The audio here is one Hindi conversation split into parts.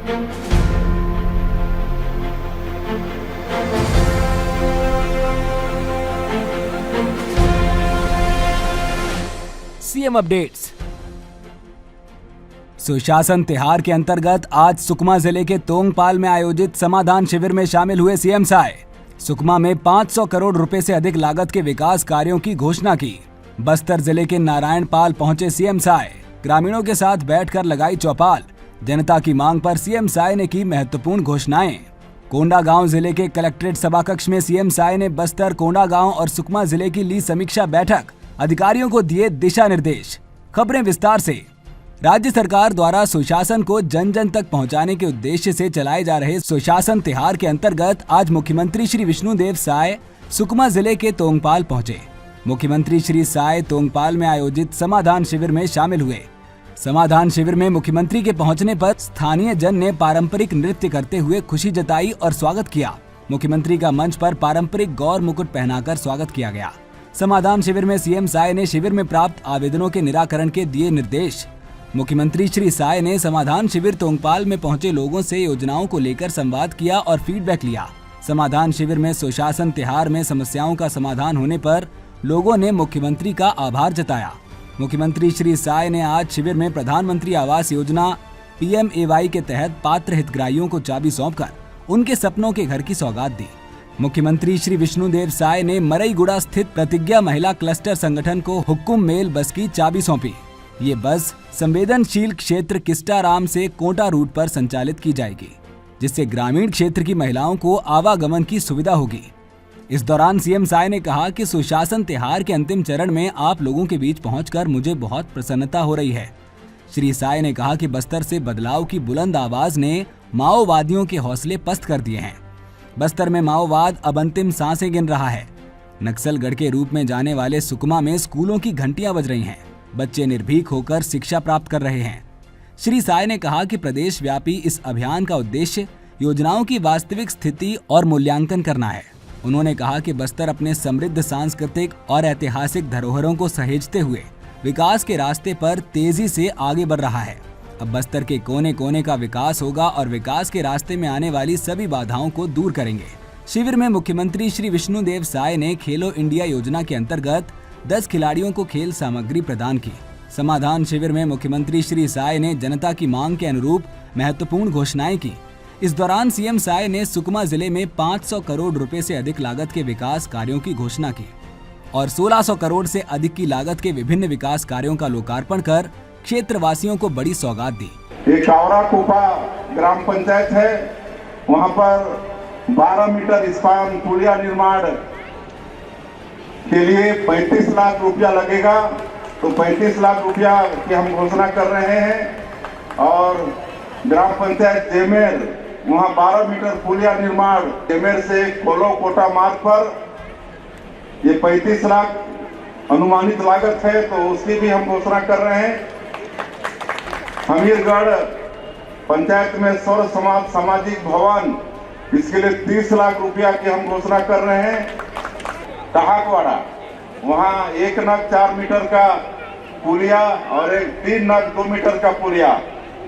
CM updates. सुशासन तिहार के अंतर्गत आज सुकमा जिले के तोंगपाल में आयोजित समाधान शिविर में शामिल हुए सीएम साय। सुकमा में 500 करोड़ रुपए से अधिक लागत के विकास कार्यों की घोषणा की। बस्तर जिले के नारायणपाल पहुंचे सीएम साय। ग्रामीणों के साथ बैठकर लगाई चौपाल। जनता की मांग पर सीएम साय ने की महत्वपूर्ण घोषणाएं। कोंडागांव जिले के कलेक्ट्रेट सभाकक्ष में सीएम साय ने बस्तर, कोंडागांव और सुकमा जिले की ली समीक्षा बैठक। अधिकारियों को दिए दिशा निर्देश। खबरें विस्तार से। राज्य सरकार द्वारा सुशासन को जन जन तक पहुंचाने के उद्देश्य से चलाए जा रहे सुशासन तिहार के अंतर्गत आज मुख्यमंत्री श्री विष्णुदेव साय सुकमा जिले के तोंगपाल पहुंचे। मुख्यमंत्री श्री साय तोंगपाल में आयोजित समाधान शिविर में शामिल हुए। समाधान शिविर में मुख्यमंत्री के पहुंचने पर स्थानीय जन ने पारंपरिक नृत्य करते हुए खुशी जताई और स्वागत किया। मुख्यमंत्री का मंच पर पारंपरिक गौर मुकुट पहनाकर स्वागत किया गया। समाधान शिविर में सीएम साय ने शिविर में प्राप्त आवेदनों के निराकरण के दिए निर्देश। मुख्यमंत्री श्री साय ने समाधान शिविर तोंगपाल में पहुंचे लोगों से योजनाओं को लेकर संवाद किया और फीडबैक लिया। समाधान शिविर में सुशासन तिहार में समस्याओं का समाधान होने पर लोगों ने मुख्यमंत्री का आभार जताया। मुख्यमंत्री श्री साय ने आज शिविर में प्रधानमंत्री आवास योजना PMAY के तहत पात्र हितग्राहियों को चाबी सौंपकर उनके सपनों के घर की सौगात दी। मुख्यमंत्री श्री विष्णुदेव साय ने मरईगुड़ा स्थित प्रतिज्ञा महिला क्लस्टर संगठन को हुक्कुम मेल बस की चाबी सौंपी। ये बस संवेदनशील क्षेत्र किस्टाराम से कोटा रूट पर संचालित की जाएगी, जिससे ग्रामीण क्षेत्र की महिलाओं को आवागमन की सुविधा होगी। इस दौरान सीएम साय ने कहा कि सुशासन तिहार के अंतिम चरण में आप लोगों के बीच पहुंचकर मुझे बहुत प्रसन्नता हो रही है। श्री साय ने कहा कि बस्तर से बदलाव की बुलंद आवाज ने माओवादियों के हौसले पस्त कर दिए हैं। बस्तर में माओवाद अब अंतिम सांसें गिन रहा है। नक्सलगढ़ के रूप में जाने वाले सुकमा में स्कूलों की घंटियां बज रही हैं। बच्चे निर्भीक होकर शिक्षा प्राप्त कर रहे हैं। श्री साय ने कहा कि प्रदेश व्यापी इस अभियान का उद्देश्य योजनाओं की वास्तविक स्थिति और मूल्यांकन करना है। उन्होंने कहा कि बस्तर अपने समृद्ध सांस्कृतिक और ऐतिहासिक धरोहरों को सहेजते हुए विकास के रास्ते पर तेजी से आगे बढ़ रहा है। अब बस्तर के कोने कोने का विकास होगा और विकास के रास्ते में आने वाली सभी बाधाओं को दूर करेंगे। शिविर में मुख्यमंत्री श्री विष्णुदेव साय ने खेलो इंडिया योजना के अंतर्गत 10 खिलाड़ियों को खेल सामग्री प्रदान की। समाधान शिविर में मुख्यमंत्री श्री साय ने जनता की मांग के अनुरूप महत्वपूर्ण घोषणाएं की। इस दौरान सीएम साय ने सुकमा जिले में 500 करोड़ रुपए से अधिक लागत के विकास कार्यों की घोषणा की और 1600 करोड़ से अधिक की लागत के विभिन्न विकास कार्यों का लोकार्पण कर क्षेत्रवासियों को बड़ी सौगात दी। एक कावरा कोपा ग्राम पंचायत है, वहां पर 12 मीटर स्पान पुलिया निर्माण के लिए 35 लाख रुपया लगेगा। तो 35 लाख रुपया की हम घोषणा कर रहे हैं। और ग्राम पंचायत जेमेर, वहां 12 मीटर पुलिया निर्माण जेमेर से कोलो कोटा मार्ग पर ये 35 लाख अनुमानित लागत है, तो उसकी भी हम घोषणा कर रहे हैं। हमीरगढ़ पंचायत में सौर समाज सामाजिक भवन, इसके लिए 30 लाख रुपया की हम घोषणा कर रहे हैं। टहाकवाड़ा, वहां 1 नग 4 मीटर का पुलिया और एक 3 नग 2 मीटर का पुलिया,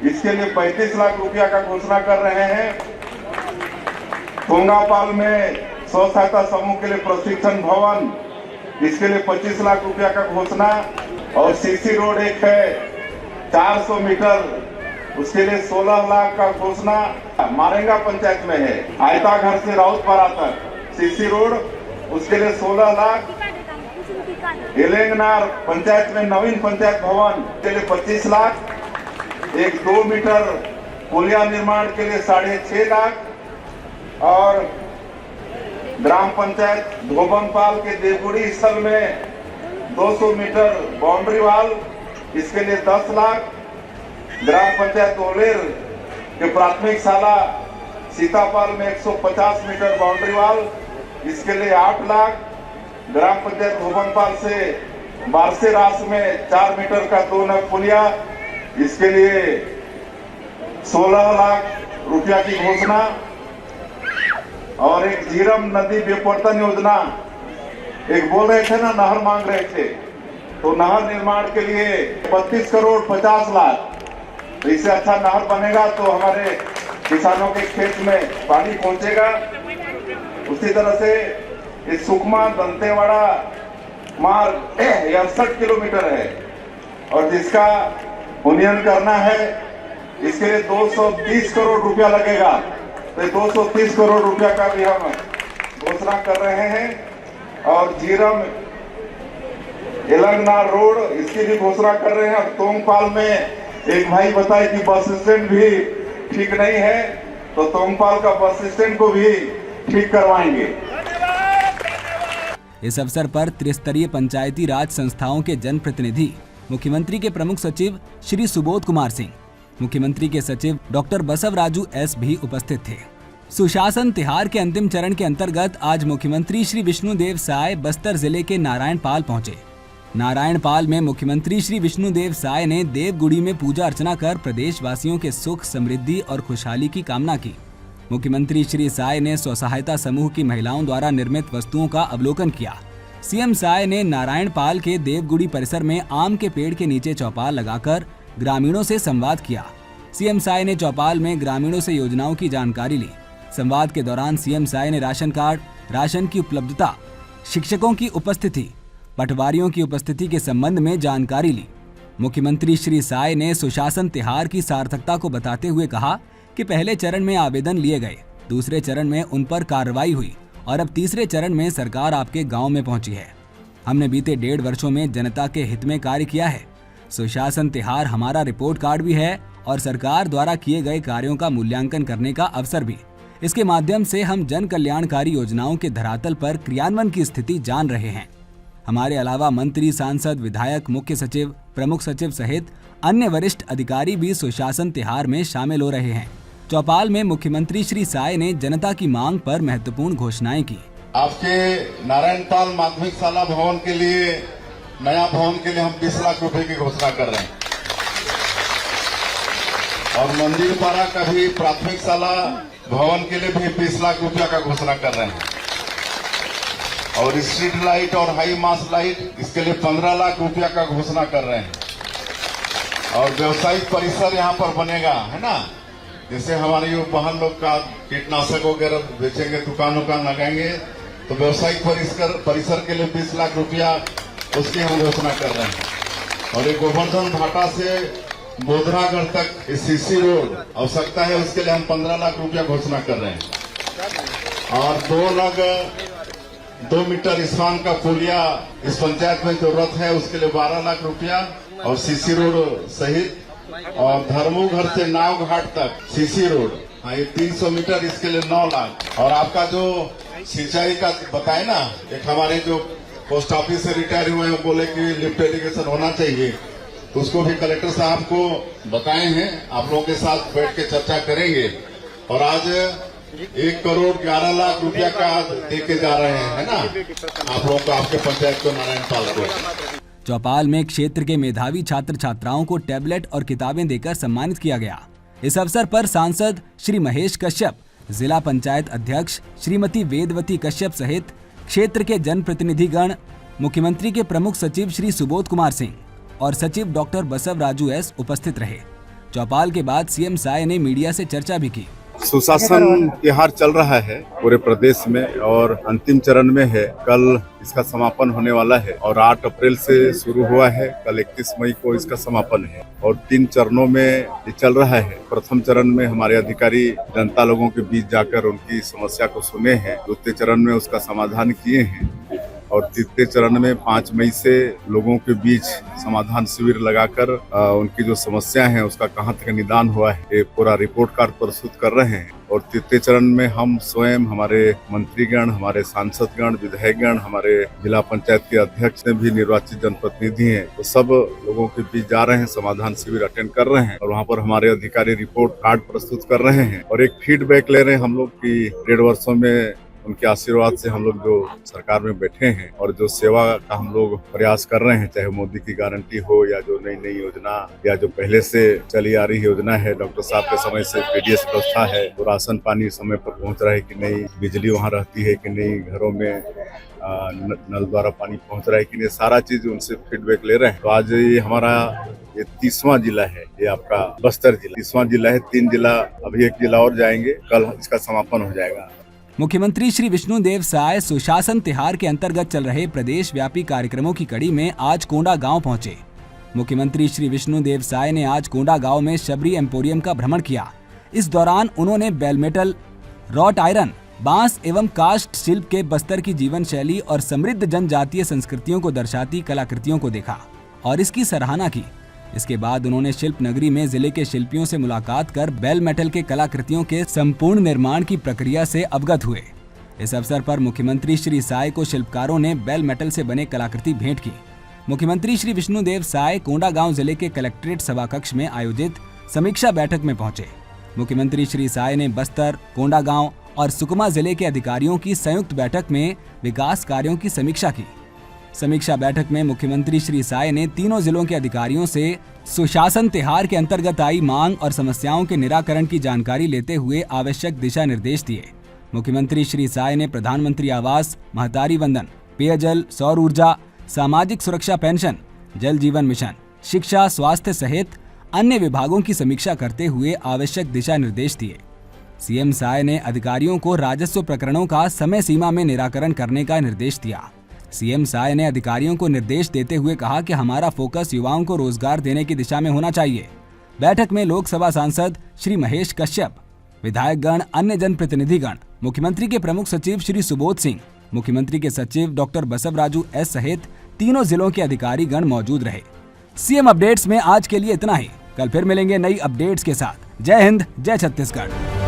इसके लिए 35 लाख रुपया का घोषणा कर रहे हैं। तोंगापाल में स्व सहायता समूह के लिए प्रशिक्षण भवन, इसके लिए 25 लाख रुपया का घोषणा। और सीसी रोड एक है 400 मीटर, उसके लिए 16 लाख का घोषणा। मारेंगा पंचायत में है, आयता घर से राउतपारा तक सीसी रोड, उसके लिए 16 लाख। एलेंगनार पंचायत में नवीन पंचायत भवन के लिए 25 लाख। एक 2 मीटर पुलिया निर्माण के लिए 6.5 लाख। और ग्राम पंचायत धोबनपाल के देवगुड़ी स्थल में 200 मीटर बाउंड्री वाल, इसके लिए 10 लाख। ग्राम पंचायत ओलेर के प्राथमिक शाला सीतापाल में 150 मीटर बाउंड्री वाल, इसके लिए 8 लाख। ग्राम पंचायत धोबनपाल से बारसे रास में 4 मीटर का 2 नग पुलिया, इसके लिए 16 लाख रुपया की घोषणा। और एक झीरम नदी विपर्तन योजना, एक बोल रहे थे ना, नहर मांग रहे थे, तो नहर निर्माण के लिए 32 करोड़ 50 लाख। तो इससे अच्छा नहर बनेगा तो हमारे किसानों के खेत में पानी पहुंचेगा। उसी तरह से इस सुकमा दंतेवाड़ा मार्ग 68 किलोमीटर है और जिसका उन्नयन करना है, इसके लिए 230 करोड़ रुपया लगेगा। तो 230 करोड़ रुपया का भी हम घोषणा कर रहे हैं और जीरम एलंगना रोड, इसकी भी घोषणा कर रहे हैं। तोंगपाल में एक भाई बताए कि बस स्टैंड भी ठीक नहीं है, तो तोंगपाल का बस स्टैंड को भी ठीक करवाएंगे। इस अवसर पर त्रिस्तरीय पंचायती राज संस्थाओं के जनप्रतिनिधि, मुख्यमंत्री के प्रमुख सचिव श्री सुबोध कुमार सिंह, मुख्यमंत्री के सचिव डॉक्टर बसवराजू एस भी उपस्थित थे। सुशासन तिहार के अंतिम चरण के अंतर्गत आज मुख्यमंत्री श्री विष्णुदेव साय बस्तर जिले के नारायणपाल पहुंचे। नारायणपाल में मुख्यमंत्री श्री विष्णुदेव साय ने देवगुड़ी में पूजा अर्चना कर प्रदेशवासियों के सुख, समृद्धि और खुशहाली की कामना की। मुख्यमंत्री श्री साय ने स्वसहायता समूह की महिलाओं द्वारा निर्मित वस्तुओं का अवलोकन किया। सीएम साय ने नारायणपाल के देवगुड़ी परिसर में आम के पेड़ के नीचे चौपाल लगाकर ग्रामीणों से संवाद किया। सीएम साय ने चौपाल में ग्रामीणों से योजनाओं की जानकारी ली। संवाद के दौरान सीएम साय ने राशन कार्ड, राशन की उपलब्धता, शिक्षकों की उपस्थिति, पटवारियों की उपस्थिति के संबंध में जानकारी ली। मुख्यमंत्री श्री साय ने सुशासन तिहार की सार्थकता को बताते हुए कहा कि पहले चरण में आवेदन लिए गए, दूसरे चरण में उन पर कार्रवाई हुई और अब तीसरे चरण में सरकार आपके गांव में पहुंची है। हमने बीते 1.5 वर्षों में जनता के हित में कार्य किया है। सुशासन तिहार हमारा रिपोर्ट कार्ड भी है और सरकार द्वारा किए गए कार्यों का मूल्यांकन करने का अवसर भी। इसके माध्यम से हम जन कल्याणकारी योजनाओं के धरातल पर क्रियान्वयन की स्थिति जान रहे हैं। हमारे अलावा मंत्री, सांसद, विधायक, मुख्य सचिव, प्रमुख सचिव सहित अन्य वरिष्ठ अधिकारी भी सुशासन तिहार में शामिल हो रहे हैं। चौपाल में मुख्यमंत्री श्री साय ने जनता की मांग पर महत्वपूर्ण घोषणाएं की। आपके नारायणपाल माध्यमिक शाला भवन के लिए, नया भवन के लिए हम 20 लाख रुपए की घोषणा कर रहे हैं और मंदिर पारा का भी प्राथमिक शाला भवन के लिए भी 20 लाख रुपया का घोषणा कर रहे हैं और स्ट्रीट लाइट और हाई मास लाइट, इसके लिए 15 लाख रुपया का घोषणा कर रहे हैं और व्यवसायिक परिसर यहाँ पर बनेगा, है ना। जैसे हमारे यो बहन लोग का कीटनाशक वगैरह बेचेंगे, दुकानों का लगाएंगे, तो व्यवसायिक परिसर के लिए 20 लाख रुपया उसकी हम घोषणा कर रहे हैं और एक गोवर्धन घाटा से बोधरागढ़ तक सीसी रोड आवश्यकता है, उसके लिए हम 15 लाख रुपया घोषणा कर रहे हैं और 2 मीटर स्पान का पुलिया इस पंचायत में जरूरत है, उसके लिए 12 लाख रुपया और सीसी रोड सहित और धर्मू घर से नाव घाट तक सीसी रोड, हाँ ये 300 मीटर, इसके लिए 9 लाख। और आपका जो सिंचाई का बताए ना, एक हमारे जो पोस्ट ऑफिस से रिटायर हुए हैं बोले कि लिफ्ट इरिगेशन होना चाहिए, तो उसको भी कलेक्टर साहब को बताए हैं, आप लोगों के साथ बैठ के चर्चा करेंगे और आज 1 करोड़ 11 लाख रुपया का देके जा रहे हैं, है ना, आप लोगों को, आपके पंचायत को, नारायणपाल को। चौपाल में क्षेत्र के मेधावी छात्र छात्राओं को टैबलेट और किताबें देकर सम्मानित किया गया। इस अवसर पर सांसद श्री महेश कश्यप, जिला पंचायत अध्यक्ष श्रीमती वेदवती कश्यप सहित क्षेत्र के जनप्रतिनिधिगण, मुख्यमंत्री के प्रमुख सचिव श्री सुबोध कुमार सिंह और सचिव डॉक्टर बसवराजू एस उपस्थित रहे। चौपाल के बाद सीएम साय ने मीडिया से चर्चा भी की। सुशासन तिहार चल रहा है पूरे प्रदेश में और अंतिम चरण में है। कल इसका समापन होने वाला है और 8 अप्रैल से शुरू हुआ है, कल 31 मई को इसका समापन है और 3 चरणों में ये चल रहा है। प्रथम चरण में हमारे अधिकारी जनता लोगों के बीच जाकर उनकी समस्या को सुने हैं, दूसरे चरण में उसका समाधान किए हैं और तीसरे चरण में 5 मई से लोगों के बीच समाधान शिविर लगाकर उनकी जो समस्या है उसका कहां तक निदान हुआ है, ये पूरा रिपोर्ट कार्ड प्रस्तुत कर रहे हैं। और तीसरे चरण में हम स्वयं, हमारे मंत्रीगण, हमारे सांसदगण, विधायकगण, हमारे जिला पंचायत के अध्यक्ष ने भी निर्वाचित जनप्रतिनिधि हैं, तो सब लोगों के बीच जा रहे हैं, समाधान शिविर अटेंड कर रहे हैं और वहाँ पर हमारे अधिकारी रिपोर्ट कार्ड प्रस्तुत कर रहे हैं और एक फीडबैक ले रहे हैं हम लोग की 1.5 वर्षों में उनके आशीर्वाद से हम लोग जो सरकार में बैठे हैं और जो सेवा का हम लोग प्रयास कर रहे हैं, चाहे मोदी की गारंटी हो या जो नई नई योजना या जो पहले से चली आ रही योजना है, डॉक्टर साहब के समय से पीडीएस व्यवस्था है, तो राशन पानी समय पर पहुंच रहा है कि नहीं, बिजली वहाँ रहती है कि नहीं, घरों में नल द्वारा पानी पहुंच रहा है कि नहीं, सारा चीज उनसे फीडबैक ले रहे हैं। तो आज ये हमारा ये 30वां जिला है, ये आपका बस्तर जिला 30वां जिला है। 3 जिला, अभी 1 जिला और जाएंगे, कल इसका समापन हो जाएगा। मुख्यमंत्री श्री विष्णुदेव साय सुशासन तिहार के अंतर्गत चल रहे प्रदेश व्यापी कार्यक्रमों की कड़ी में आज कोंडा गांव पहुंचे। मुख्यमंत्री श्री विष्णुदेव साय ने आज कोंडा गांव में शबरी एम्पोरियम का भ्रमण किया। इस दौरान उन्होंने बेलमेटल, रॉट आयरन, बांस एवं काष्ठ शिल्प के बस्तर की जीवन शैली और समृद्ध जनजातीय संस्कृतियों को दर्शाती कलाकृतियों को देखा और इसकी सराहना की। इसके बाद उन्होंने शिल्प नगरी में जिले के शिल्पियों से मुलाकात कर बेल मेटल के कलाकृतियों के संपूर्ण निर्माण की प्रक्रिया से अवगत हुए। इस अवसर पर मुख्यमंत्री श्री साय को शिल्पकारों ने बेल मेटल से बने कलाकृति भेंट की। मुख्यमंत्री श्री विष्णुदेव साय कोंडा गांव जिले के कलेक्ट्रेट सभाकक्ष में आयोजित समीक्षा बैठक में पहुंचे। मुख्यमंत्री श्री साय ने बस्तर, कोंडा गांव और सुकमा जिले के अधिकारियों की संयुक्त बैठक में विकास कार्यों की समीक्षा की। समीक्षा बैठक में मुख्यमंत्री श्री साय ने तीनों जिलों के अधिकारियों से सुशासन तिहार के अंतर्गत आई मांग और समस्याओं के निराकरण की जानकारी लेते हुए आवश्यक दिशा निर्देश दिए। मुख्यमंत्री श्री साय ने प्रधानमंत्री आवास, महतारी वंदन, पेयजल, सौर ऊर्जा, सामाजिक सुरक्षा पेंशन, जल जीवन मिशन, शिक्षा, स्वास्थ्य सहित अन्य विभागों की समीक्षा करते हुए आवश्यक दिशा निर्देश दिए। सीएम साय ने अधिकारियों को राजस्व प्रकरणों का समय सीमा में निराकरण करने का निर्देश दिया। सीएम साय ने अधिकारियों को निर्देश देते हुए कहा कि हमारा फोकस युवाओं को रोजगार देने की दिशा में होना चाहिए। बैठक में लोकसभा सांसद श्री महेश कश्यप, विधायकगण, अन्य जनप्रतिनिधिगण, मुख्यमंत्री के प्रमुख सचिव श्री सुबोध सिंह, मुख्यमंत्री के सचिव डॉक्टर बसवराजू एस सहित तीनों जिलों के अधिकारीगण मौजूद रहे। सीएम अपडेट्स में आज के लिए इतना ही। कल फिर मिलेंगे नई अपडेट्स के साथ। जय हिंद, जय छत्तीसगढ़।